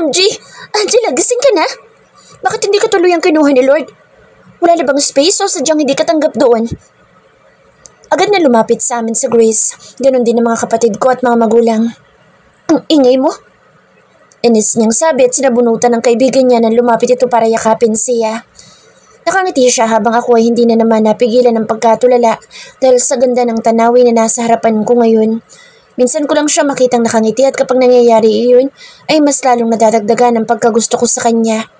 OMG! Angela, gising ka na? Bakit hindi ka tuluyang kinuha ni Lord? Wala na bang space o sadyang hindi ka tanggap doon? Agad na lumapit sa amin si Grace. Ganon din ang mga kapatid ko at mga magulang. Ang ingay mo? Inis niyang sabi at sinabunutan ng kaibigan niya na lumapit ito para yakapin siya. Nakangiti siya habang ako ay hindi na naman napigilan ng pagkatulala dahil sa ganda ng tanawin na nasa harapan ko ngayon. Minsan ko lang siya makitang nakangiti at kapag nangyayari iyon ay mas lalong nadadagdagan ang pagkagusto ko sa kanya.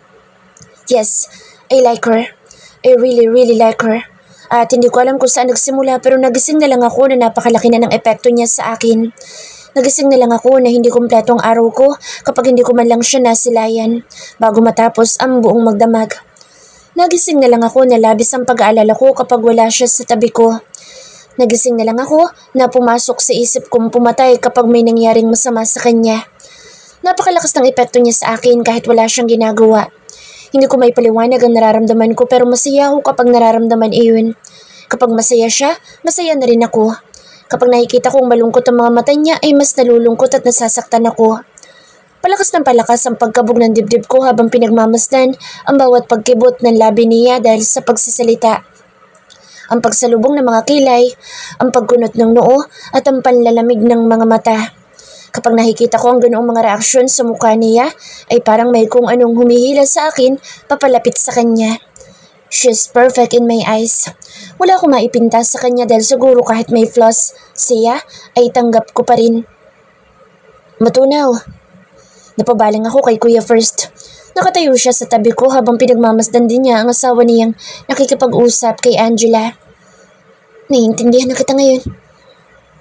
Yes, I like her. I really like her. At hindi ko alam kung saan nagsimula pero nagising na lang ako na napakalaki na ng epekto niya sa akin. Nagising na lang ako na hindi kumpleto ang araw ko kapag hindi ko man lang siya nasilayan bago matapos ang buong magdamag. Nagising na lang ako na labis ang pag-aalala ko kapag wala siya sa tabi ko. Nagising na lang ako na pumasok sa isip kong pumatay kapag may nangyaring masama sa kanya. Napakalakas ng epekto niya sa akin kahit wala siyang ginagawa. Hindi ko may paliwanag ang nararamdaman ko pero masaya ako kapag nararamdaman iyon. Kapag masaya siya, masaya na rin ako. Kapag nakikita kong malungkot ang mga mata niya ay mas nalulungkot at nasasaktan ako. Palakas ng palakas ang pagkabog ng dibdib ko habang pinagmamasdan ang bawat pagkibot ng labi niya dahil sa pagsasalita. Ang pagsalubong ng mga kilay, ang pagkunot ng noo at ang panlalamig ng mga mata. Kapag nakikita ko ang ganoong mga reaksyon sa mukha niya, ay parang may kung anong humihila sa akin papalapit sa kanya. She's perfect in my eyes. Wala akong maipinta sa kanya dahil siguro kahit may flaws siya ay tanggap ko pa rin. Matunaw. Napabaling ako kay Kuya First. Nakatayo siya sa tabi ko habang pinagmamasdan din niya ang asawa niyang nakikipag-usap kay Angela. Naiintindihan na kita ngayon.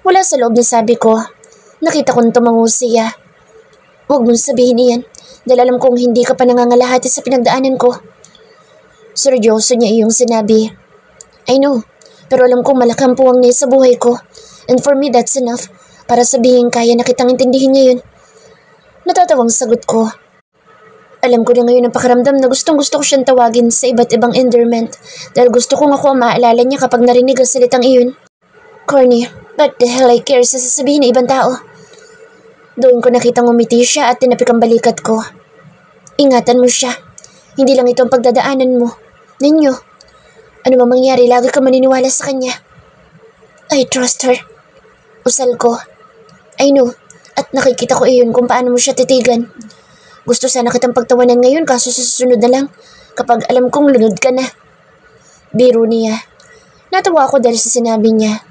Wala sa loob na sabi ko. Nakita kong tumango siya. Huwag mong sabihin iyan dahil alam kong hindi ka pa nangangalahati sa pinagdaanan ko. Seryoso niya iyong sinabi. I know, pero alam kong malakang puwang niya sa buhay ko. And for me that's enough para sabihin kaya na kitang intindihin ngayon. Natatawang sagot ko. Alam ko na ngayon ang pakiramdam na gustong-gusto ko siyang tawagin sa iba't ibang endearment dahil gusto kong ako ang maalala niya kapag narinig ang salitang iyon. Corny, but the hell I care sa sasabihin ng ibang tao. Doon ko nakitang umiti siya at tinapik ang balikat ko. Ingatan mo siya. Hindi lang ito ang pagdadaanan mo. Ninyo. Ano mang mangyari, lagi ka maniniwala sa kanya. I trust her. Usal ko. I know. At nakikita ko iyon kung paano mo siya titigan. Gusto sana kitang pagtawanan ngayon kaso sa susunod na lang kapag alam kong lunod ka na. Biro niya. Natawa ako dahil sa sinabi niya.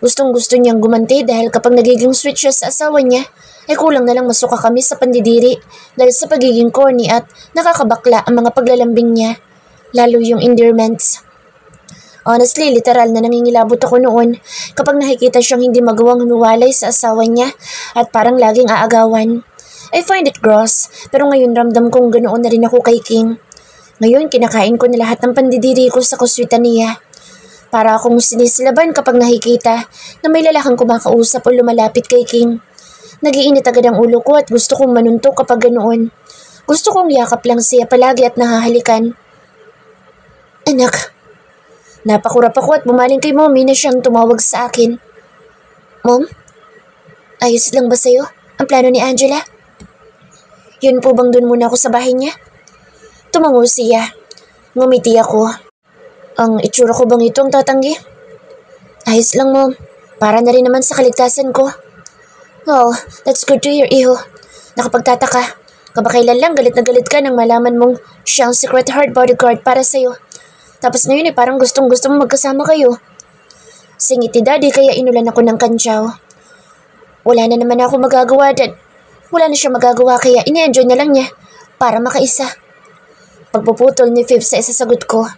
Gustong gusto niyang gumanti dahil kapag nagiging sweet siya sa asawa niya, ay kulang na lang masuka kami sa pandidiri dahil sa pagiging corny at nakakabakla ang mga paglalambing niya, lalo yung endearments. Honestly, literal na nangingilabot ako noon kapag nakikita siyang hindi magawang humiwalay sa asawa niya at parang laging aagawan. I find it gross, pero ngayon ramdam kong ganoon na rin ako kay King. Ngayon, kinakain ko na lahat ng pandidiri ko sa kuswitan niya. Para akong sinisilaban kapag nakikita na may lalakang kumakausap o lumalapit kay King. Nagiinit agad ang ulo ko at gusto kong manuntok kapag ganoon. Gusto kong yakap lang siya palagi at nahahalikan. Anak. Napakurap ako at bumaling kay Mommy na siyang tumawag sa akin. Mom? Ayos lang ba sa'yo ang plano ni Angela? Yun po bang dun muna ako sa bahay niya? Tumango siya. Ngumiti ako. Ang itsura ko bang ito ang tatanggi? Ayos lang, Mom. Para na rin naman sa kaligtasan ko. Oh, that's good to hear, iho. Nakapagtataka. Kabakailan lang galit na galit ka nang malaman mong siyang secret heart bodyguard para sa'yo. Tapos ngayon ay parang gustong-gusto mo magkasama kayo. Singiti Daddy kaya inulan ako ng kantsaw. Wala na naman ako magagawa dad. Wala na siya magagawa kaya ine-enjoy na lang niya para makaisa. Pagpuputol ni Fib sa isasagot ko.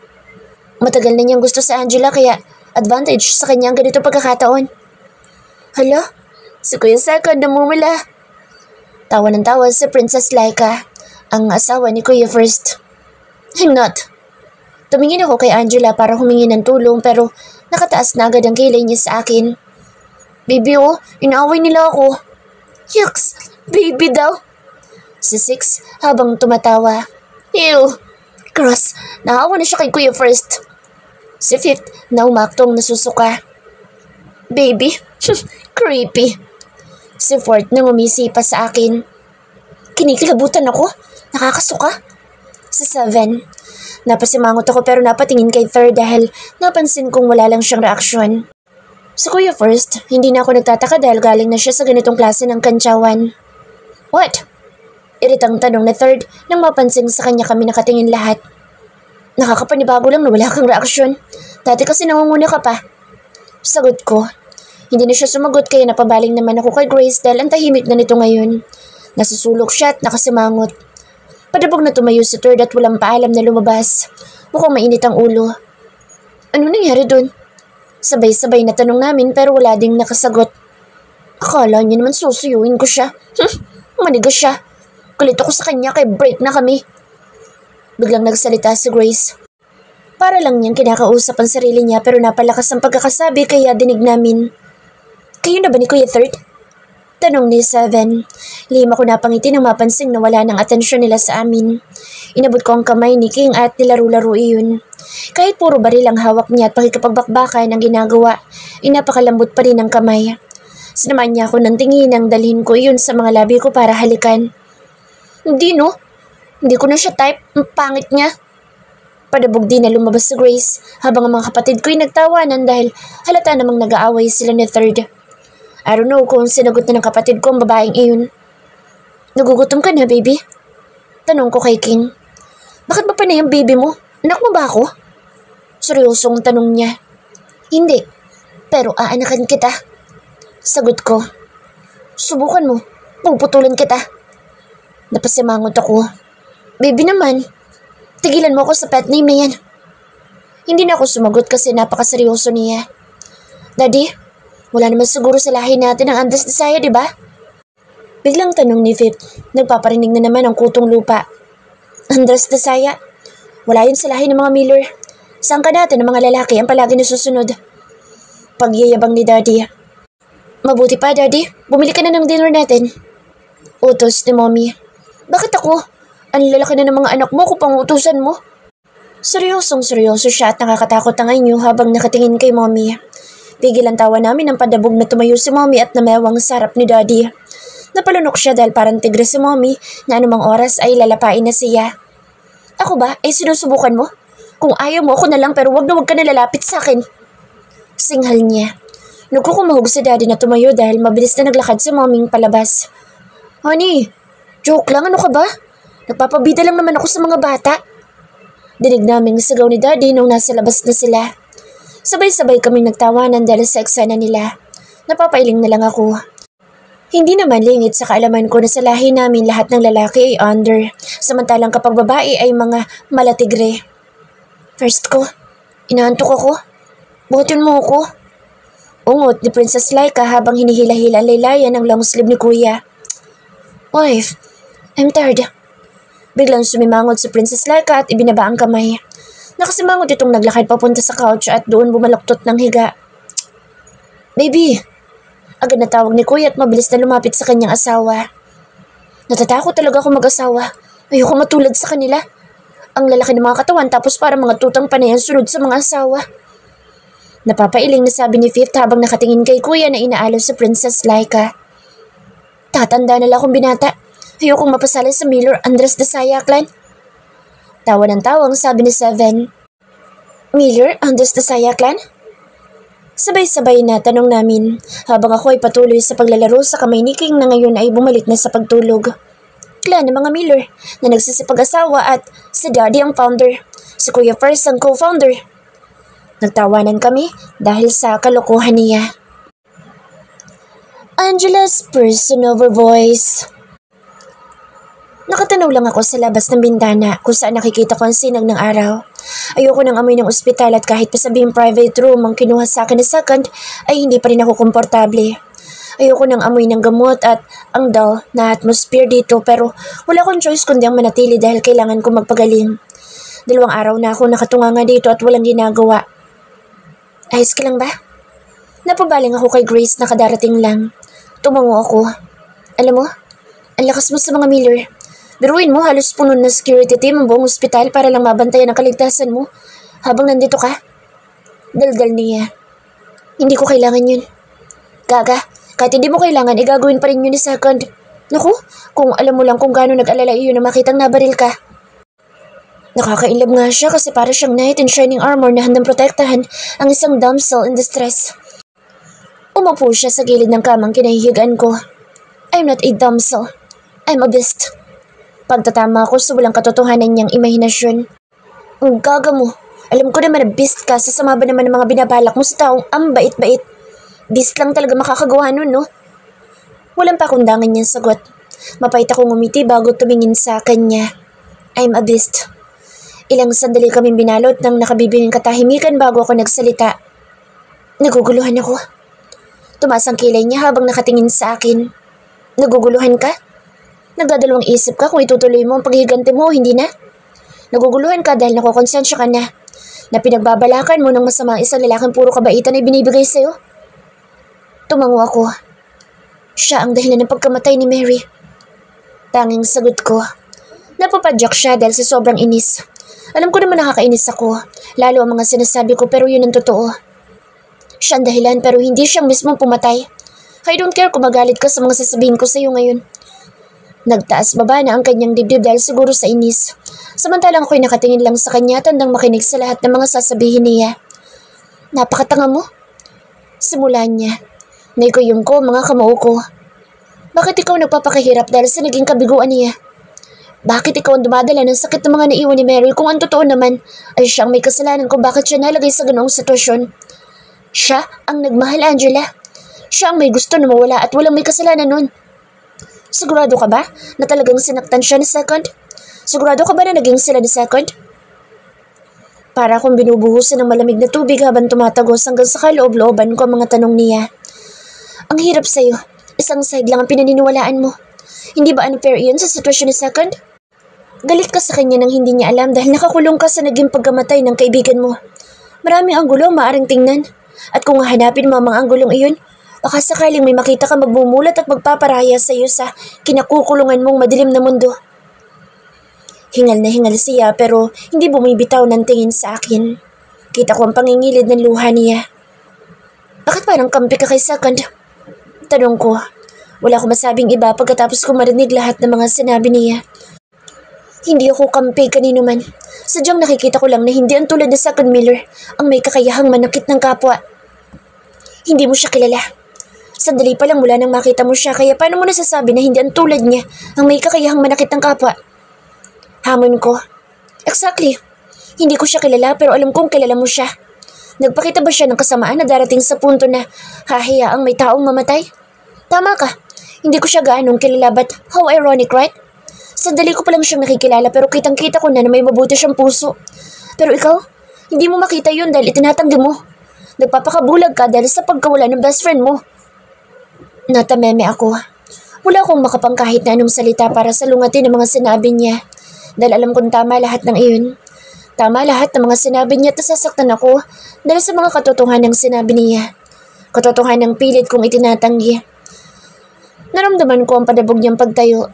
Matagal na niyang gusto sa Angela kaya advantage sa kanya ang ganito pagkakataon. Hala, si Kuya Second namumula. Tawa ng tawa si Princess Laika, ang asawa ni Kuya First. I'm not. Tumingin ako kay Angela para humingi ng tulong pero nakataas na agad ang kilay niya sa akin. Baby oh, inaaway nila ako. Yucks! Baby daw. Si Six habang tumatawa. Ew! Gross! Naawa na siya kay Kuya First. Si Fifth na umaktong nasusuka. Baby! Creepy! Si Fourth nang umisi pa sa akin. Kinikilabutan ako. Nakakasuka. Sa 7. Napasimangot ako pero napatingin kay Third dahil napansin kong wala lang siyang reaksyon. Sa Kuya First, hindi na ako nagtataka dahil galing na siya sa ganitong klase ng kantsawan. What? Iritang tanong na Third nang mapansin sa kanya kami nakatingin lahat. Nakakapanibago lang na wala kang reaksyon. Dati kasi nangunguna ka pa. Sagot ko. Hindi na siya sumagot kaya napabaling naman ako kay Grace dahil ang tahimik na nito ngayon. Nasusulok siya at nakasimangot. Padabog na tumayo si Third at walang paalam na lumabas. Mukhang mainit ang ulo. Ano nangyari dun? Sabay-sabay na tanong namin pero wala ding nakasagot. Akala niya naman susuyuin ko siya. Manigas siya. Kulit ako sa kanya kaya break na kami. Biglang nagsalita si Grace. Para lang niyang kinakausap ang sarili niya pero napalakas ang pagkakasabi kaya dinig namin. Kayo na ba ni Kuya Third? Tanong ni 7. Lihim ako napangiti nang mapansin na wala ng atensyon nila sa amin. Inabot ko ang kamay ni King at nilaro-laro iyon. Kahit puro baril ang hawak niya at pakikipagbakbakan ang ginagawa, inapakalambot pa rin ang kamay. Sinaman niya ako ng tingin nang dalhin ko iyon sa mga labi ko para halikan. Hindi no, hindi ko na siya type, ang pangit niya. Padabog din na lumabas si Grace habang ang mga kapatid ko'y nagtawanan dahil halata namang nag-aaway sila ni Third. I don't know kung sinagot na ng kapatid ko ang babaeng iyon. Nagugutom ka na, baby? Tanong ko kay King. Bakit ba panay ang baby mo? Anak mo ba ako? Seryosong tanong niya. Hindi, pero aanakan kita. Sagot ko. Subukan mo, puputulan kita. Napasimangot ako. Baby naman, tigilan mo ako sa pet name na yan. Hindi na ako sumagot kasi napakaseryoso niya. Daddy, wala naman siguro sa lahi natin ang Andres Desaya, di ba? Biglang tanong ni Vip. Nagpaparinig na naman ang kutong lupa. Andres Desaya? Wala yun sa lahi ng mga Miller. Saan ka natin ng mga lalaki ang palagi nasusunod? Pagyayabang ni Daddy. Mabuti pa, Daddy. Bumili ka na ng dinner natin. Utos ni Mommy. Bakit ako? Ang lalaki na ng mga anak mo kung pangutusan mo. Seryosong-seryoso siya at nakakatakot ang inyo habang nakatingin kay Mommy. Tigil ang tawa namin ang padabog na tumayo si Mommy at namewang sa harap ni Daddy. Napalunok siya dahil parang tigre si Mommy na anumang oras ay lalapain na siya. Ako ba? Ay sinusubukan mo? Kung ayaw mo ako na lang pero wag ka na lalapit sa akin. Singhal niya. Nagkukumahog si Daddy na tumayo dahil mabilis na naglakad si Momming palabas. Honey, joke lang, ano ka ba? Nagpapabida lang naman ako sa mga bata. Dinig naming sigaw ni Daddy nung nasa labas na sila. Sabay-sabay kaming nagtawanan dahil sa eksena nila. Napapailing na lang ako. Hindi naman lingit sa kaalaman ko na sa lahi namin lahat ng lalaki ay under, samantalang kapag babae ay mga malatigre. First ko, inaantok ako. Buhatin mo ako. Ungot ni Princess Laika habang hinihila-hila ang laylayan ng long sleeve ni Kuya. Wife, I'm tired. Biglang sumimangot si Princess Laika at ibinaba ang kamay. Nakasimangot itong naglakad papunta sa couch at doon bumaloktot ng higa. Baby! Agad na tawag ni Kuya at mabilis na lumapit sa kanyang asawa. Natatakot talaga ako mag-asawa. Ayoko matulad sa kanila. Ang lalaki ng mga katawan tapos para mga tutang panay ang sunod sa mga asawa. Napapailing na sabi ni Fifth habang nakatingin kay Kuya na inaalaw sa Princess Laika. Tatanda na lang akong binata. Ayokong mapasali sa Miller Andres Desaya clan. Tawa ng tawang sabi ni 7. Miller Andres Desaya clan? Sabay-sabay na tanong namin habang ako ay patuloy sa paglalaro sa kamay ni King na ngayon ay bumalik na sa pagtulog. Clan ng mga Miller na nagsisipag-asawa at si Daddy ang founder, si Kuya First ang co-founder. Nagtawanan kami dahil sa kalokohan niya. Angela's person-over voice. Nakatanaw lang ako sa labas ng bintana kung saan nakikita ko ang sinag ng araw. Ayoko ng amoy ng ospital at kahit pa sabihing private room ang kinuha sa akin na second ay hindi pa rin ako komportable. Ayoko ng amoy ng gamot at ang dull na atmosphere dito pero wala akong choice kundi ang manatili dahil kailangan ko magpagaling. 2 araw na ako nakatunganga dito at walang ginagawa. Ayos ka lang ba? Napabaling ako kay Grace na kadarating lang. Tumango ako. Alam mo, ang lakas mo sa mga Miller. Biruin mo, halos puno na security team ang buong ospital para lang mabantayan ang kaligtasan mo habang nandito ka. Daldal niya. Hindi ko kailangan yun. Gaga, kahit hindi mo kailangan, gagawin pa rin yun ni second. Naku, kung alam mo lang kung gaano nag-alala iyon na makitang nabaril ka. Nakakailab nga siya kasi para siyang knight in shining armor na handang protektahan ang isang damsel in distress. Umupo siya sa gilid ng kamang kinahihigaan ko. I'm not a damsel. I'm a beast. Pagtatama ko sa walang katotohanan niyang imahinasyon. Ang gaga mo. Alam ko naman na beast ka, sasama ba naman ng mga binabalak mo sa taong ang bait-bait. Beast lang talaga makakagawa nun, no? Walang pakundangan niyang sagot. Mapait akong umiti bago tumingin sa kanya. I'm a beast. Ilang sandali kaming binalot ng nakabibinging katahimikan bago ako nagsalita. Naguguluhan ako. Tumaas ang kilay niya habang nakatingin sa akin. Naguguluhan ka? Nagdadalawang isip ka kung itutuloy mo ang paghiganti mo o hindi na? Naguguluhan ka dahil nakukonsensya ka na pinagbabalakan mo ng masama isang lalaking puro kabaitan ay binibigay sa'yo? Tumango ako. Siya ang dahilan ng pagkamatay ni Mary. Tanging sagot ko. Napapadyak siya dahil sa sobrang inis. Alam ko naman nakakainis ako, lalo ang mga sinasabi ko pero yun ang totoo. Siya ang dahilan pero hindi siyang mismong pumatay. I don't care kung magalit ka sa mga sasabihin ko sa'yo ngayon. Nagtaas baba na ang kanyang dibdib dahil siguro sa inis. Samantalang ako'y nakatingin lang sa kanya at handang makinig sa lahat ng mga sasabihin niya. Napakatanga mo. Simulan niya. Naikuyong ko mga kamao ko. Bakit ikaw nagpapakahirap dahil sa naging kabiguan niya? Bakit ikaw ang dumadala ng sakit ng mga naiwan ni Mary kung ang totoo naman ay siyang may kasalanan kung bakit siya nalagay sa ganoong sitwasyon? Siya ang nagmahal, Angela. Siya ang may gusto na mawala at walang may kasalanan nun. Sigurado ka ba na talagang sinaktan siya ni Second? Sigurado ka ba na naging sila ni Second? Para akong binubuhusan ng malamig na tubig habang tumatagos hanggang sa kaloob-looban ko ang mga tanong niya. Ang hirap sa'yo. Isang side lang ang pinaniniwalaan mo. Hindi ba unfair iyon sa sitwasyon ni Second? Galit ka sa kanya nang hindi niya alam dahil nakakulong ka sa naging pagkamatay ng kaibigan mo. Maraming anggulo ang maaaring tingnan. At kung hahanapin mo ang mga anggulong iyon, baka sakaling may makita ka magbumulat at magpaparaya sa iyo sa kinakukulungan mong madilim na mundo. Hingal na hingal siya pero hindi bumibitaw ng tingin sa akin. Kita ko ang pangingilid ng luha niya. Bakit parang kampi ka kay Second? Tanong ko. Wala akong masabing iba pagkatapos ko marinig lahat ng mga sinabi niya. Hindi ako kampi kanino man. Sadyang nakikita ko lang na hindi ang tulad ni Second Miller ang may kakayahang manakit ng kapwa. Hindi mo siya kilala. Sandali pa lang mula nang makita mo siya kaya paano mo nasasabi na hindi ang tulad niya ang may kakayahang manakit ng kapwa? Hamon ko. Exactly. Hindi ko siya kilala pero alam kong kilala mo siya. Nagpakita ba siya ng kasamaan na darating sa punto na hahayaang may taong mamatay? Tama ka. Hindi ko siya gaanong kilala but how ironic, right? Sandali ko pa lang siyang nakikilala pero kitang-kita ko na may mabuti siyang puso. Pero ikaw, hindi mo makita yun dahil itinatanggi mo. Nagpapakabulag ka dahil sa pagkawala ng best friend mo. Natameme ako. Wala akong makapang kahit na anong salita para salungatin ang mga sinabi niya. Dahil alam kong tama lahat ng iyon. Tama lahat ng mga sinabi niya at nasasaktan ako dahil sa mga katotohanan ng sinabi niya. Katotohanan ng pilit kong itinatanggi. Naramdaman ko ang padabog niyang pagtayo.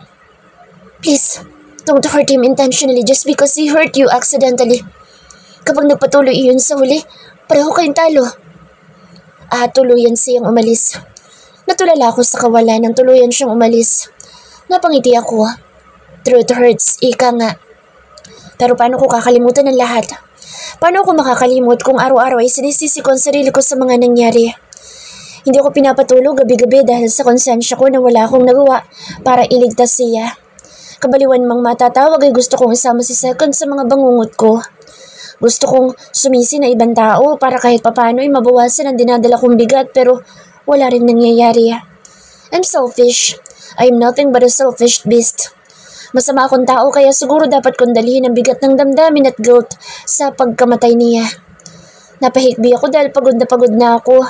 Please, don't hurt him intentionally just because he hurt you accidentally. Kapag nagpatuloy iyon sa huli, pareho kayong talo. Tuluyan siyang umalis. Natulala ako sa kawalan nang tuluyan siyang umalis. Napangiti ako. Truth hurts, ika nga. Pero paano ko kakalimutan ng lahat? Paano ko makakalimot kung araw-araw ay sinisisi ko ang sarili ko sa mga nangyari? Hindi ako pinapatulog gabi-gabi dahil sa konsensya ko na wala akong nagawa para iligtas siya. Kabaliwan mang matatawag ay gusto kong isama si Second sa mga bangungot ko. Gusto kong sumisi na ibang tao para kahit papano ay mabawasan ang dinadala kong bigat pero wala rin nangyayari. I'm selfish. I'm nothing but a selfish beast. Masama akong tao kaya siguro dapat kong dalhin ang bigat ng damdamin at guilt sa pagkamatay niya. Napahikbi ako dahil pagod na ako.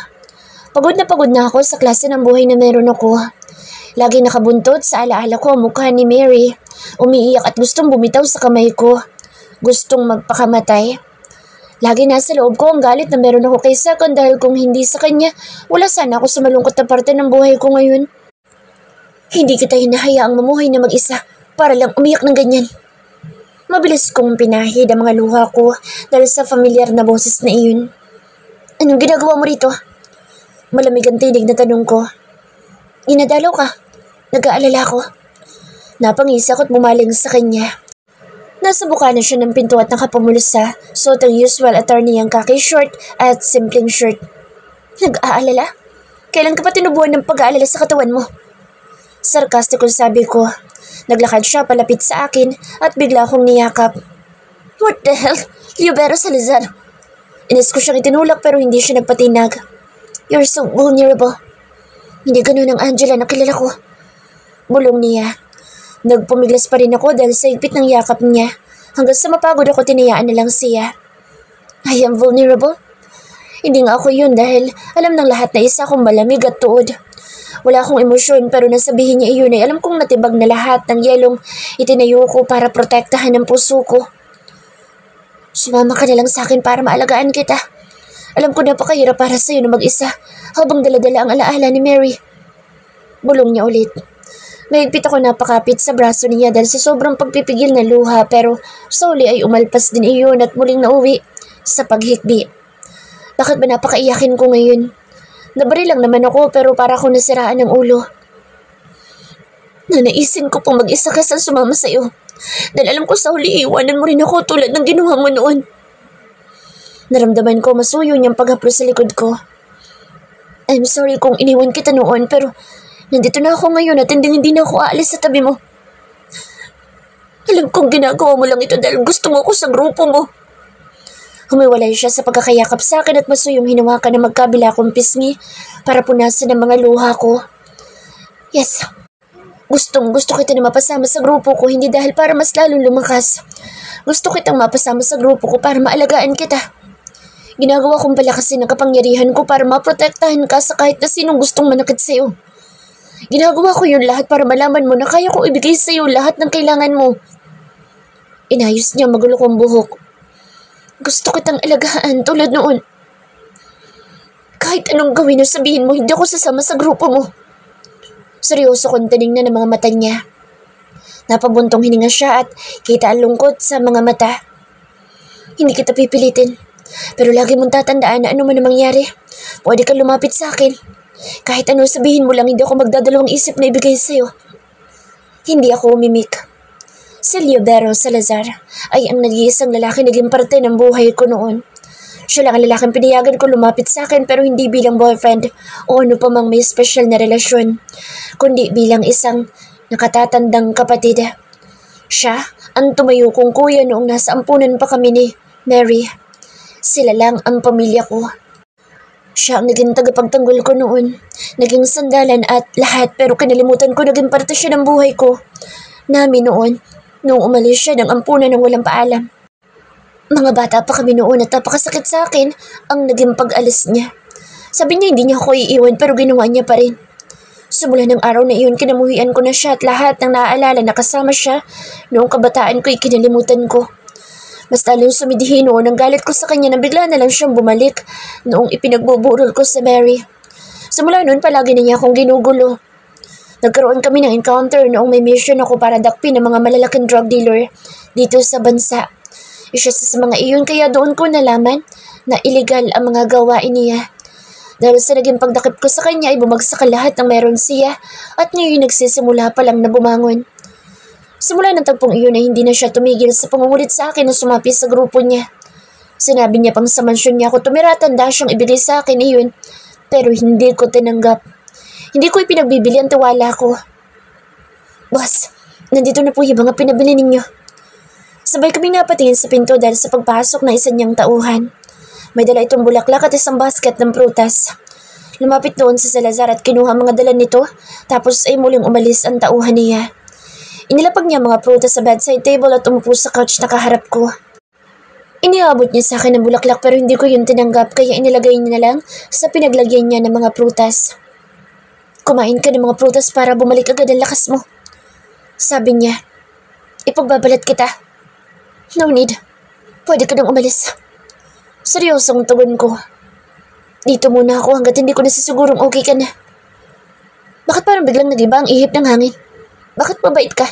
Pagod na ako sa klase ng buhay na meron ako. Lagi nakabuntot sa alaala ko ang mukha ni Mary. Umiiyak at gustong bumitaw sa kamay ko. Gustong magpakamatay. Lagi nasa loob ko ang galit na meron ako kay Second dahil kung hindi sa kanya, wala sana ako sa malungkot na parte ng buhay ko ngayon. Hindi kita hinahayaang mamuhay na mag-isa para lang umiyak ng ganyan. Mabilis kong pinahid ang mga luha ko dahil sa familiar na boses na iyon. Anong ginagawa mo rito? Malamig ang tinig na tanong ko. Dinadalaw ka? Nag-aalala ko? Napangisi ako't bumaling sa kanya. Nasa bukana siya ng pinto at nakapumulsa, suot ang usual attorney ang khaki short at simpleng shirt. Nag-aalala? Kailan ka pa tinubuan ng pag-aalala sa katawan mo? Sarkastikong sabi ko. Naglakad siya palapit sa akin at bigla akong niyakap. What the hell? Libero Salazar. Inis ko siyang itinulak pero hindi siya nagpatinag. You're so vulnerable. Hindi ganun ang Angela na kilala ko. Bulong niya. Nagpumiglas pa rin ako dahil sa higpit ng yakap niya. Hanggang sa mapagod ako, tinayaan na lang siya. I am vulnerable? Hindi nga ako yun dahil alam ng lahat na isa akong malamig at tuod. Wala akong emosyon pero nasabihin niya iyon ay alam kong natibag na lahat ng yelong itinayo ko para protektahan ang puso ko. Sumama ka na lang sa akin para maalagaan kita. Alam ko napakahirap para sa'yo na mag-isa habang daladala ang alaala ni Mary. Bulong niya ulit. Mahigpit ako napakapit sa braso niya dahil sa sobrang pagpipigil na luha pero sa uli ay umalpas din iyon at muling nauwi sa paghikbi. Bakit ba napakaiyakin ko ngayon? Nabaril lang naman ako pero para ako nasiraan ng ulo. Nanaisin ko pong mag-isa kaysa sumama sa'yo dahil alam ko sa uli iwanan mo rin ako tulad ng ginawa mo noon. Naramdaman ko masuyo niyang paghaplos sa likod ko. I'm sorry kung iniwan kita noon pero nandito na ako ngayon at hindi na ako aalis sa tabi mo. Alam kong ginagawa mo lang ito dahil gusto mo ako sa grupo mo. Humiwalay siya sa pagkakayakap sa akin at masuyong hinawakan na magkabila kong pisngi para punasan ang mga luha ko. Yes, gusto kita na mapasama sa grupo ko hindi dahil para mas lalong lumakas. Gusto kitang mapasama sa grupo ko para maalagaan kita. Ginagawa kong palakasin ang kapangyarihan ko para maprotektahan ka sa kahit na sinong gustong manakit sa'yo. Ginagawa ko yun lahat para malaman mo na kaya kong ibigay sa iyo lahat ng kailangan mo. Inayos niya magulo kong buhok. Gusto kitang alagaan tulad noon. Kahit anong gawin o sabihin mo, hindi ako sasama sa grupo mo. Seryoso kong tinignan ng mga mata niya. Napabuntong hininga siya at kita ang lungkot sa mga mata. Hindi kita pipilitin, pero lagi mong tatandaan na ano man ang mangyari. Pwede kang lumapit sa akin. Kahit ano sabihin mo lang, hindi ako magdadalawang isip na ibigay sa'yo. Hindi ako umimik. Si Libero Salazar ay ang nag-iisang lalaki naging parte ng buhay ko noon. Siya lang ang lalaking pinayagan ko lumapit sa akin pero hindi bilang boyfriend o ano pa mang may special na relasyon, kundi bilang isang nakatatandang kapatid. Siya ang tumayo kong kuya noong nasa ampunan pa kami ni Mary. Sila lang ang pamilya ko. Siya ang naging tagapagtanggol ko noon. Naging sandalan at lahat pero kinalimutan ko naging parte siya ng buhay ko. Namin noon, noong umalis siya ng ampunan ng walang paalam. Mga bata pa kami noon at napakasakit sa akin ang naging pag-alis niya. Sabi niya hindi niya ako iiwan pero ginawa niya pa rin. Simula ng araw na iyon, kinamuhian ko na siya at lahat ng naaalala na kasama siya noong kabataan ko'y kinalimutan ko. Mas lalong sumidihin noon ang galit ko sa kanya na bigla na lang siyang bumalik noong ipinagbuburol ko sa Mary. Simula noon palagi na niya akong ginugulo. Nagkaroon kami ng encounter noong may mission ako para dakpin ng mga malalaking drug dealer dito sa bansa. Isa sa mga iyon kaya doon ko nalaman na illegal ang mga gawain niya. Dahil sa naging pagdakip ko sa kanya ay bumagsak ang lahat ng meron siya at ngayon nagsisimula pa lang na bumangon. Simula ng tagpong iyon ay hindi na siya tumigil sa pangungulit sa akin na sumapi sa grupo niya. Sinabi niya pang sa mansyon niya ako tumira at handa siyang ibigay sa akin iyon pero hindi ko tinanggap. Hindi ko ipinagbibili ang tiwala ko. Boss, nandito na po yung mga pinabili ninyo. Sabay kaming napatingin sa pinto dahil sa pagpasok na isa niyang tauhan. May dala itong bulaklak at isang basket ng prutas. Lumapit doon si Salazar at kinuha ang mga dala nito tapos ay muling umalis ang tauhan niya. Inilapag niya mga prutas sa bedside table at umupo sa couch na kaharap ko. Iniabot niya sa akin ng bulaklak pero hindi ko yun tinanggap kaya inilagay niya na lang sa pinaglagyan niya ng mga prutas. Kumain ka ng mga prutas para bumalik agad ang lakas mo. Sabi niya, ipagbabalat kita. No need. Pwede ka nang umalis. Seryosong tugon ko. Dito muna ako hanggat hindi ko nasisigurong okay ka na. Bakit parang biglang nag-iba ang ihip ng hangin? Bakit mabait ka?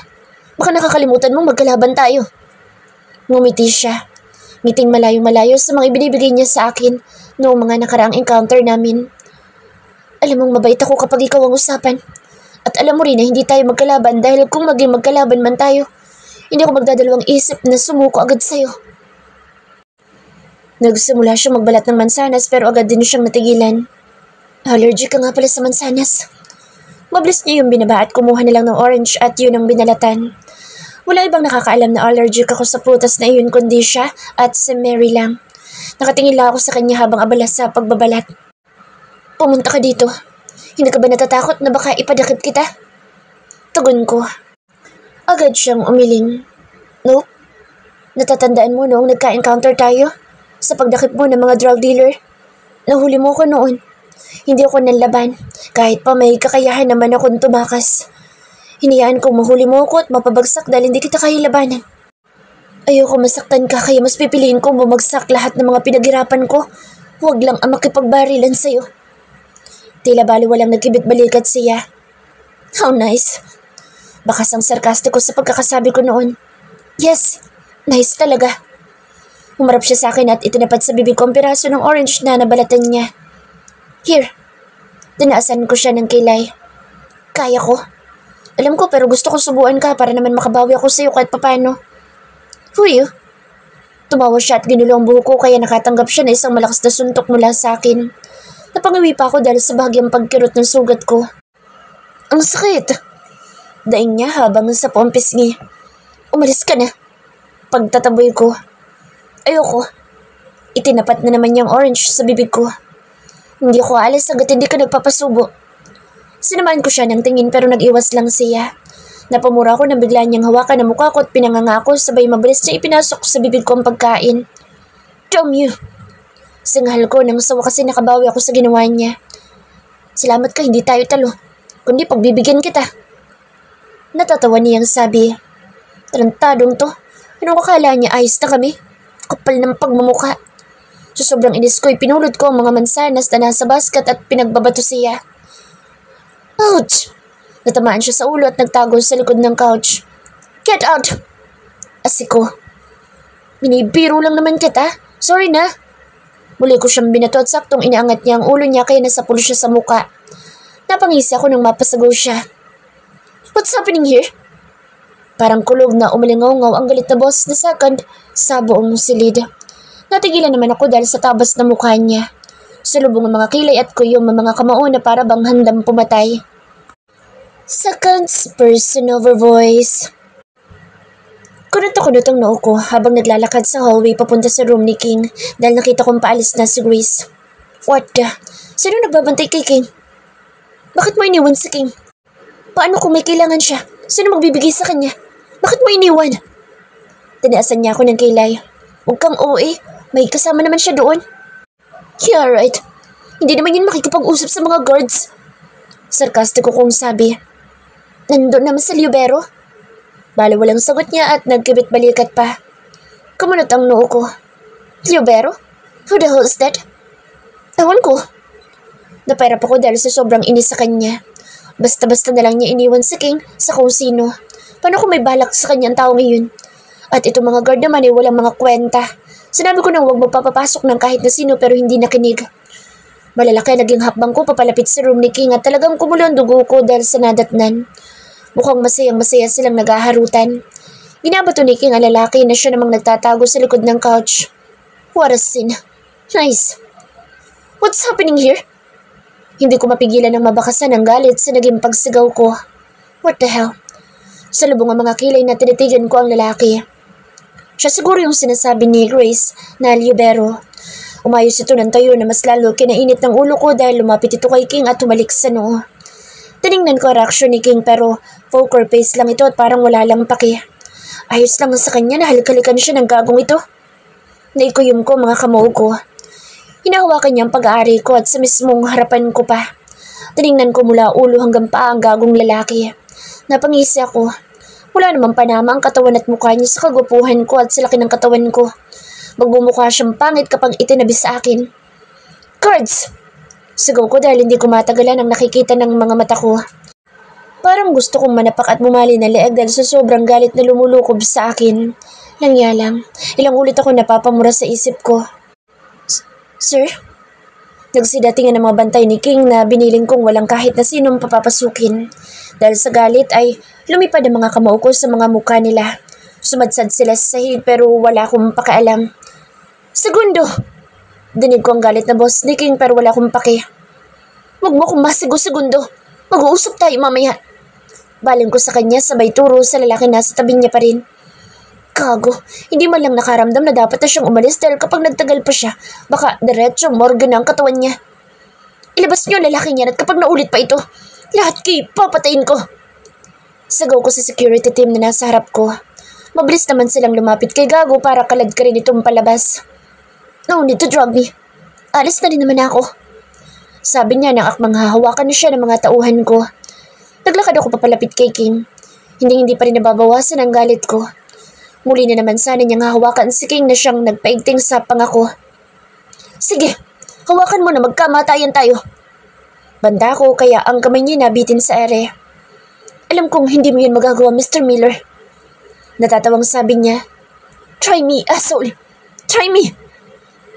Baka nakakalimutan mong magkalaban tayo. Ngumiti siya. Ngiting malayo-malayo sa mga ibinibigay niya sa akin noong mga nakaraang encounter namin. Alam mong mabait ako kapag ikaw ang usapan. At alam mo rin na hindi tayo magkalaban dahil kung maging magkalaban man tayo, hindi ako magdadalawang isip na sumuko agad sa'yo. Nagsimula siyang magbalat ng mansanas pero agad din siyang natigilan. Allergic ka nga pala sa mansanas. Mabilis niya yung binaba at kumuha na lang ng orange at yun ang binalatan. Wala ibang nakakaalam na allergic ako sa prutas na iyon kundi siya at si Mary lang. Nakatingin lang ako sa kanya habang abala sa pagbabalat. Pumunta ka dito. Hindi ka ba natatakot na baka ipadakip kita? Tugon ko. Agad siyang umiling. Nope. Natatandaan mo noong nagka-encounter tayo? Sa pagdakip mo ng mga drug dealer? Nahuli mo ko noon. Hindi ako nanlaban. Kahit pa may kakayahan naman akong tumakas. Hinayaan kong mahuli mo ako at mapabagsak dahil hindi kita kaya labanan. Ayoko masaktan ka kaya mas pipiliin kong bumagsak lahat ng mga pinaghirapan ko. Huwag lang ang makipagbarilan sa'yo. Tila baliwalang nagkibit-balikat siya. How nice. Bakas ang sarkastiko sa pagkakasabi ko noon. Yes, nice talaga. Humarap siya sa akin at itinapat sa bibig ko ang piraso ng orange na nabalatan niya. Here. Tinaasan ko siya ng kilay. Kaya ko. Alam ko pero gusto ko subuan ka para naman makabawi ako sa'yo kahit papano. Who you? Tumawa siya at ginulo ang buhok ko kaya nakatanggap siya na isang malakas na suntok mula sa akin. Napangawi pa ako dahil sa bahagyang pagkirot ng sugat ko. Ang sakit! Daing niya habang sa pisngi. Umalis ka na. Pagtataboy ko. Ayoko. Itinapat na naman niyang orange sa bibig ko. Hindi ako aalis hanggat hindi ka nagpapasubo. Sinamaan ko siya ng tingin pero nag-iwas lang siya. Napamura ko nang bigla niyang hawakan ang mukha ko at pinanganga ko sabay mabilis niya ipinasok sa bibig ko ang pagkain. Damn you! Singhal ko nang sawa kasi nakabawi ako sa ginawa niya. Salamat ka, hindi tayo talo. Kundi pagbibigyan kita. Natatawa niyang sabi. Tarantadong to. Anong akala niya ayos na kami? Kapal ng pagmumukha. Sa sobrang inis ko, ipinulot ko ang mga mansanas na nasa basket at pinagbabato siya. Ouch! Natamaan siya sa ulo at nagtago sa likod ng couch. Get out! Asiko. Binibiro lang naman kita. Sorry na. Muli ko siyang binato at saktong inaangat niya ang ulo niya kaya nasapulo siya sa muka. Napangisi ako nang mapasagaw siya. What's happening here? Parang kulog na umalingaw-ngaw ang galit na boss na second sa buong silid. Natigilan naman ako dahil sa tabas na mukha niya. Salubong ang mga kilay at kuyom ang mga kamao na para bang handang pumatay. Second's person over voice. Kunot ang noo ko habang naglalakad sa hallway papunta sa room ni King dahil nakita kong paalis na si Grace. What the? Sino nagbabantay kay King? Bakit mo iniwan si King? Paano kung may kailangan siya? Sino magbibigay sa kanya? Bakit mo iniwan? Tinaasan niya ako ng kilay. Huwag kang OA. May kasama naman siya doon. Yeah, right. Hindi naman yun makikipag-usap sa mga guards. Sarkastiko kong sabi. Nandun naman sa libero. Bale walang sagot niya at nagkibit-balikat pa. Kumunot ang noo ko. Libero? Who the hell is that? Ewan ko. Napairap ako dahil sa sobrang inis sa kanya. Basta-basta na lang niya iniwan si King sa kung sino. Paano kung may balak sa kanya ang taong iyon? At itong mga guard naman ay walang mga kwenta. Sinabi ko nang huwag magpapapasok ng kahit na sino pero hindi nakinig. Malalaki naging hakbang ko papalapit sa room ni King at talagang kumulo ang dugo ko dahil sa nadatnan. Mukhang masayang-masaya silang naghaharutan. Binabato ni King ang lalaki na siya namang nagtatago sa likod ng couch. What a scene. Nice. What's happening here? Hindi ko mapigilan ng mabakasan ng galit sa naging pagsigaw ko. What the hell? Sa lubong ang mga kilay na tinitigan ko ang lalaki. Siya siguro yung sinasabi ni Grace na libero. Umayos ito ng tayo na mas lalo kinainit ng ulo ko dahil lumapit ito kay King at tumalik sa noo. Tiningnan ko ang reaksyon ni King pero poker face lang ito at parang wala lang paki. Ayos lang sa kanya na halik-halikan siya ng gagong ito. Naikuyom ko mga kamao ko. Hinahawakan niya ang pag-aari ko at sa mismong harapan ko pa. Tiningnan ko mula ulo hanggang paa ang gagong lalaki. Napangisi ako. Wala namang panama ang katawan at mukha niya sa kagwapuhan ko at sa laki ng katawan ko. Magbumukha siyang pangit kapag itinabi sa akin. Guards! Sigaw ko dahil hindi ko matagalan ang nakikita ng mga mata ko. Parang gusto kong manapak at bumali na leeg dahil sa sobrang galit na lumulukob sa akin. Langya lang. Ilang ulit ako napapamura sa isip ko. Sir? Nagsidatingan ng mga bantay ni King na biniling kong walang kahit na sinong papapasukin. Dahil sa galit ay lumipad ang mga kamao ko sa mga mukha nila. Sumadsad sila sa sahig pero wala akong pakialam. Segundo! Dinig ko ang galit na boss ni King pero wala akong pake. Huwag mo akong masigo-segundo. Mag-uusap tayo mamaya. Baling ko sa kanya sabay turo sa lalaki na sa tabi niya pa rin. Kago, hindi man lang nakaramdam na dapat na siyang umalis dahil kapag nagtagal pa siya, baka diretso morgue na ang katawan niya. Ilabas niyo ang lalaki niya at kapag naulit pa ito, lahat kayo papatayin ko. Sagaw ko sa security team na nasa harap ko. Mabilis naman silang lumapit kay Gago para kalad ka rin itong palabas. No need to drug me. Alis na rin naman ako. Sabi niya nang akmang hahawakan na siya ng mga tauhan ko. Naglakad ako papalapit kay King. Hindi pa rin nababawasan ang galit ko. Muli na naman sana niyang hahawakan si King na siyang nagpaigting sa pangako. Sige, hawakan mo na magkamatayan tayo. Banda ko kaya ang kamay niya nabitin sa ere. Alam kong hindi mo yun magagawa, Mr. Miller. Natatawang sabi niya. Try me, asshole. Try me.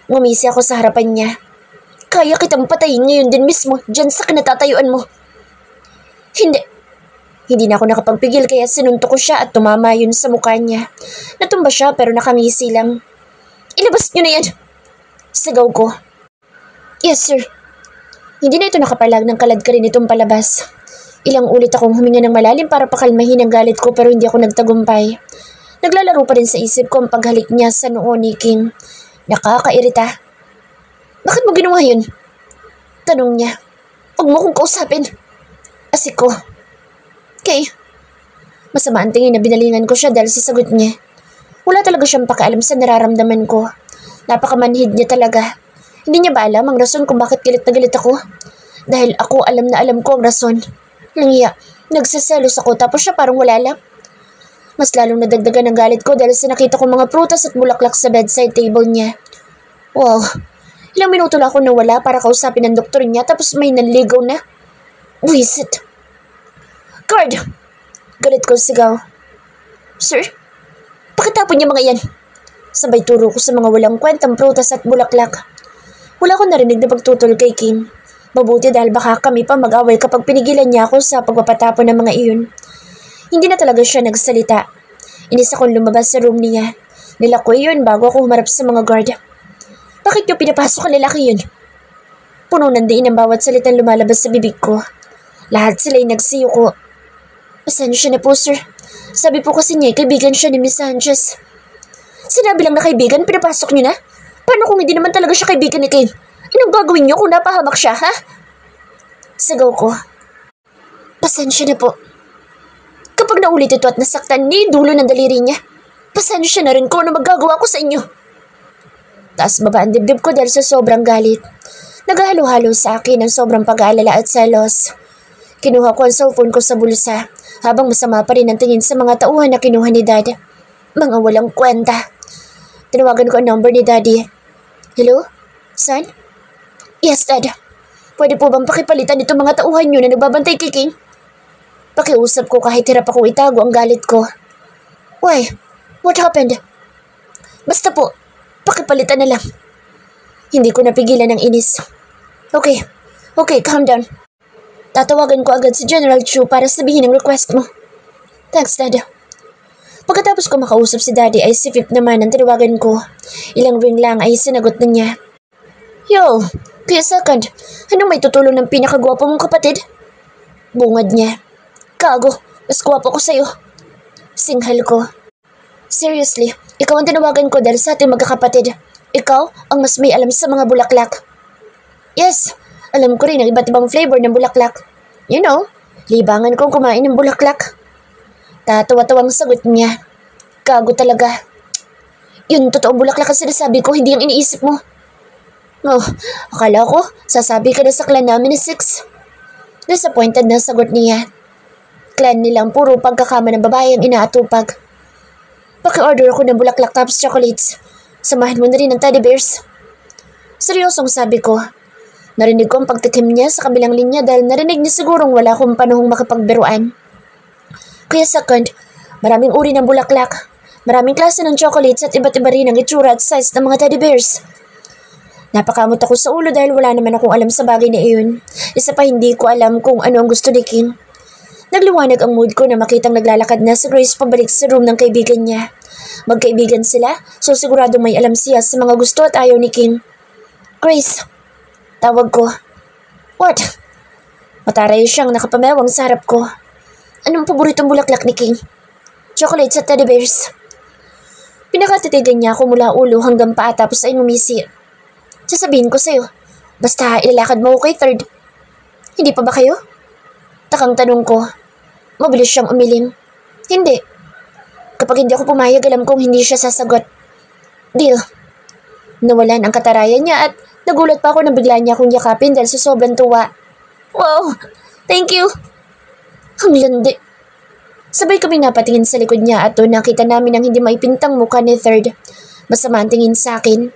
Ngumisi ako sa harapan niya. Kaya kitang patayin ngayon din mismo dyan sa kinatatayuan mo. Hindi na ako nakapagpigil kaya sinuntok ko siya at tumama yun sa mukha niya. Natumba siya pero nakangisi lang. Ilabas niyo na yan! Sigaw ko. Yes, sir. Hindi na ito nakapalag ng kalad ka rin itong palabas. Ilang ulit akong huminga ng malalim para pakalmahin ang galit ko pero hindi ako nagtagumpay. Naglalaro pa rin sa isip ko ang paghalik niya sa noo ni King. Nakakairita. Bakit mo ginawa yun? Tanong niya. Huwag mo kong kausapin. Asik ko. Okay. Masama ang tingin na binalingan ko siya dahil sa sagot niya. Wala talaga siyang pakialam sa nararamdaman ko. Napakamanhid niya talaga. Hindi niya ba alam ang rason kung bakit galit na galit ako? Dahil ako alam na alam ko ang rason. Langya, nagsiselos ako tapos siya parang wala lang. Mas lalong nadagdagan ang galit ko dahil sa nakita ko mga prutas at bulaklak sa bedside table niya. Wow, ilang minuto lang ako nawala para kausapin ang doktor niya tapos may nanligaw na. Wisit. Guard! Galit ko sigaw. Sir, pakitapon niya mga yan. Sabay turo ko sa mga walang kwentang prutas at bulaklak. Wala akong narinig na pagtutol kay Kim. Mabuti dahil baka kami pa mag-away kapag pinigilan niya ako sa pagpapatapon ng mga iyon. Hindi na talaga siya nagsalita. Inis akong lumabas sa room niya. Nilako iyon bago ako humarap sa mga guard. Bakit niyo pinapasok ang lalaki yun? Puno ng diin ang bawat salitang lumalabas sa bibig ko. Lahat sila'y nagsiyo ko. Pasensya na po, sir. Sabi po kasi niya, kaibigan siya ni Miss Sanchez. Sinabi lang na kaibigan, pinapasok niyo na? Paano kung hindi naman talaga siya kaibigan ni King? Anong gagawin niyo kung napahamak siya, ha? Sigaw ko. Pasensya na po. Kapag naulit ito at nasaktan ni dulo ng daliri niya, pasensya na rin ko na magagawa ko sa inyo. Taas baba ang dibdib ko dahil sa sobrang galit. Naghahalo-halo sa akin ang sobrang pag-aalala at selos. Kinuha ko ang cellphone ko sa bulsa habang masama pa rin ang tingin sa mga tauhan na kinuha ni Dad. Mga walang kwenta. Tinawagan ko ang number ni Daddy. Hello? Son? Yes, Dad. Pwede po bang pakipalitan itong mga tauhan nyo na nagbabantay kay King? Pakiusap ko kahit hirap akong itago ang galit ko. Why? What happened? Basta po, pakipalitan na lang. Hindi ko napigilan ng inis. Okay, calm down. Tatawagan ko agad si General Chu para sabihin ang request mo. Thanks, Dad. Pagkatapos ko makausap si Daddy ay si Pip naman ang tinawagan ko. Ilang ring lang ay sinagot na niya. Yo, kaya second, anong may tutulong ng pinakagwapo mong kapatid? Bungad niya. Kago, mas gwapo ko sa'yo. Singhal ko. Seriously, ikaw ang tinawagan ko dahil sa ating magkakapatid. Ikaw ang mas may alam sa mga bulaklak. Yes, alam ko rin ang iba't ibang flavor ng bulaklak. You know, libangan kong kumain ng bulaklak. Tatawa-tawang sagot niya. Gago talaga. Yun, totoong bulaklak ang sinasabi ko, hindi ang iniisip mo. Oh, akala ko, sasabi ka na sa clan namin ni Six. Disappointed na sagot niya. Clan nilang puro pagkakama ng babae ang inaatupag. Paki-order ako ng bulaklak tops chocolates. Samahan mo na rin ng teddy bears. Seryosong sabi ko. Narinig ko ang pagtikim niya sa kabilang linya dahil narinig niya sigurong wala akong panahong makipagbiruan. Kaya second, maraming uri ng bulaklak, maraming klase ng chocolates at iba't iba rin ang itsura at size ng mga teddy bears. Napakamot ako sa ulo dahil wala naman akong alam sa bagay na iyon. Isa pa hindi ko alam kung ano ang gusto ni King. Nagliwanag ang mood ko na makitang naglalakad na si Grace pabalik sa room ng kaibigan niya. Magkaibigan sila, so sigurado may alam siya sa mga gusto at ayaw ni King. Grace, tawag ko. What? Mataray siyang nakapamewang sa harap ko. Anong paboritong bulaklak ni King? Chocolates at teddy bears. Pinakatitigan niya ako mula ulo hanggang paa tapos ay ngumisi. Sasabihin ko sa'yo, basta ilalakad mo ko kay Third. Hindi pa ba kayo? Takang tanong ko. Mabilis siyang umiling. Hindi. Kapag hindi ako pumayag, alam kong hindi siya sasagot. Deal. Nawalan ang katarayan niya at nagulat pa ako nang bigla niya akong yakapin dahil sa sobrang tuwa. Wow! Thank you! Ang landi. Sabay kami napatingin sa likod niya at doon nakita namin ang hindi maipintang mukha ni Third. Masama ang tingin sa akin.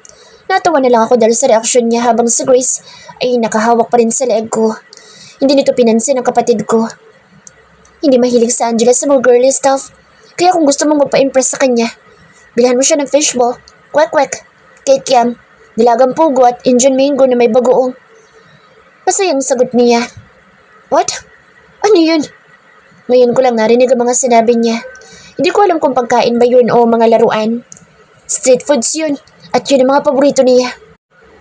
Natawa na lang ako dahil sa reaksyon niya habang si Grace ay nakahawak pa rin sa leeg ko. Hindi nito pinansin ang kapatid ko. Hindi mahilig sa Angela sa mga girly stuff. Kaya kung gusto mong magpa-impress sa kanya, bilhan mo siya ng fishball, kwek-kwek, kikiam, nilagang pugo at Indian mango na may bagoong. Masayang sagot niya. What? Ano yun? Ngayon ko lang narinig ang mga sinabi niya. Hindi ko alam kung pagkain ba yun o mga laruan. Street foods yun at yun ang mga paborito niya.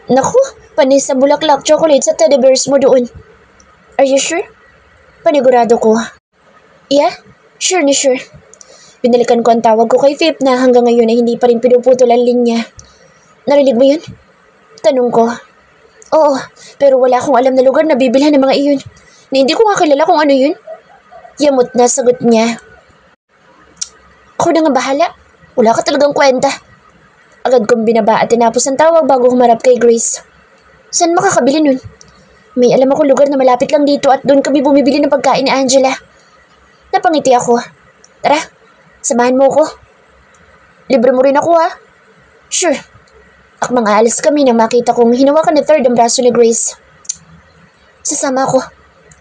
Naku, panis sa bulaklak, chocolates at teddy bears mo doon. Are you sure? Panigurado ko. Yeah? Sure na sure. Binalikan ko ang tawag ko kay Philip na hanggang ngayon ay hindi pa rin pinuputol ang linya. Narinig mo yun? Tanong ko. Oo, pero wala akong alam na lugar na bibilhan ng mga iyon. Na hindi ko nga kilala kung ano yun. Yamot na sagot niya. Ako na nga bahala. Wala ka talagang kwenta. Agad kong binaba at tinapos ang tawag bago humarap kay Grace. Saan makakabili nun? May alam ako lugar na malapit lang dito at doon kami bumibili ng pagkain ni Angela. Napangiti ako. Tara, samahan mo ko. Libre mo rin ako ha. Sure. Akmang aalis kami nang makita kong hinawakan ni Third ang braso ni Grace. Sasama ako.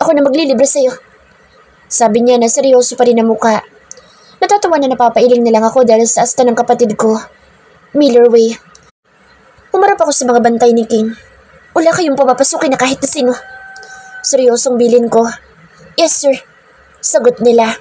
Ako na maglilibre sa'yo. Sabi niya na seryoso pa rin ang muka. Natatawa na napapailing na lang ako dahil sa asta ng kapatid ko. Miller Way. Umarap ako sa mga bantay ni King. Wala kayong papapasukin na kahit na sino. Seryosong bilin ko. Yes sir. Sagot nila.